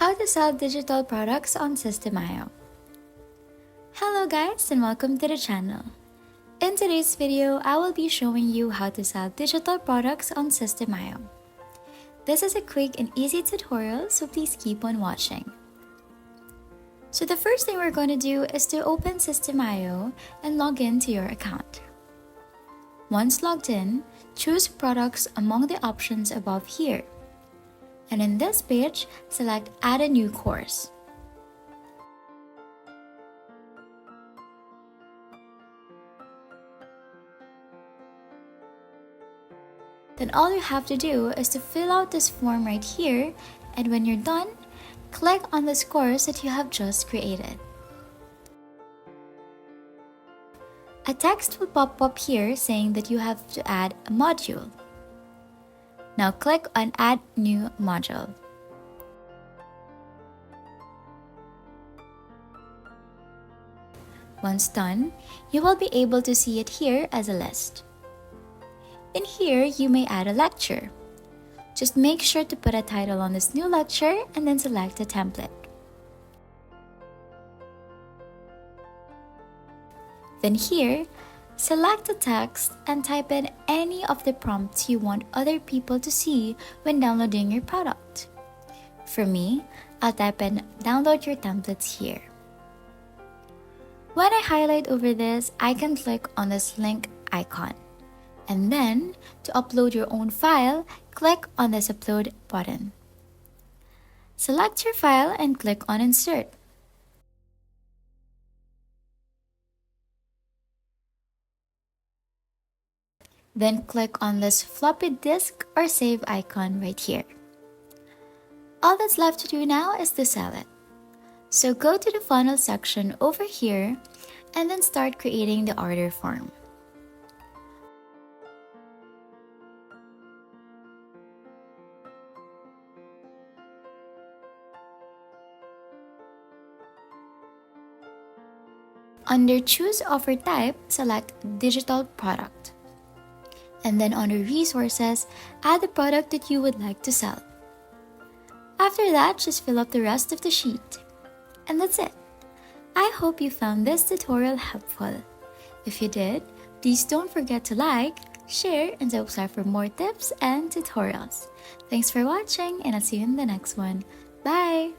How to sell digital products on System.io. Hello guys and welcome to the channel. In today's video, I will be showing you how to sell digital products on System.io. This is a quick and easy tutorial, so please keep on watching. So the first thing we're going to do is to open System.io and log in to your account. Once logged in, choose products among the options above here. And in this page, select Add a new course. Then all you have to do is to fill out this form right here, and when you're done, click on this course that you have just created. A text will pop up here saying that you have to add a module. Now click on Add New Module. Once done, you will be able to see it here as a list. In here, you may add a lecture. Just make sure to put a title on this new lecture and then select a template. Then here, select the text and type in any of the prompts you want other people to see when downloading your product. For me, I'll type in download your templates here. When I highlight over this, I can click on this link icon. And then, to upload your own file, click on this upload button. Select your file and click on insert. Then click on this floppy disk or save icon right here. All that's left to do now is to sell it. So go to the funnel section over here and then start creating the order form. Under Choose Offer Type, select Digital Product. And then under Resources, add the product that you would like to sell. After that, just fill up the rest of the sheet. And that's it. I hope you found this tutorial helpful. If you did, please don't forget to like, share, and subscribe for more tips and tutorials. Thanks for watching, and I'll see you in the next one. Bye!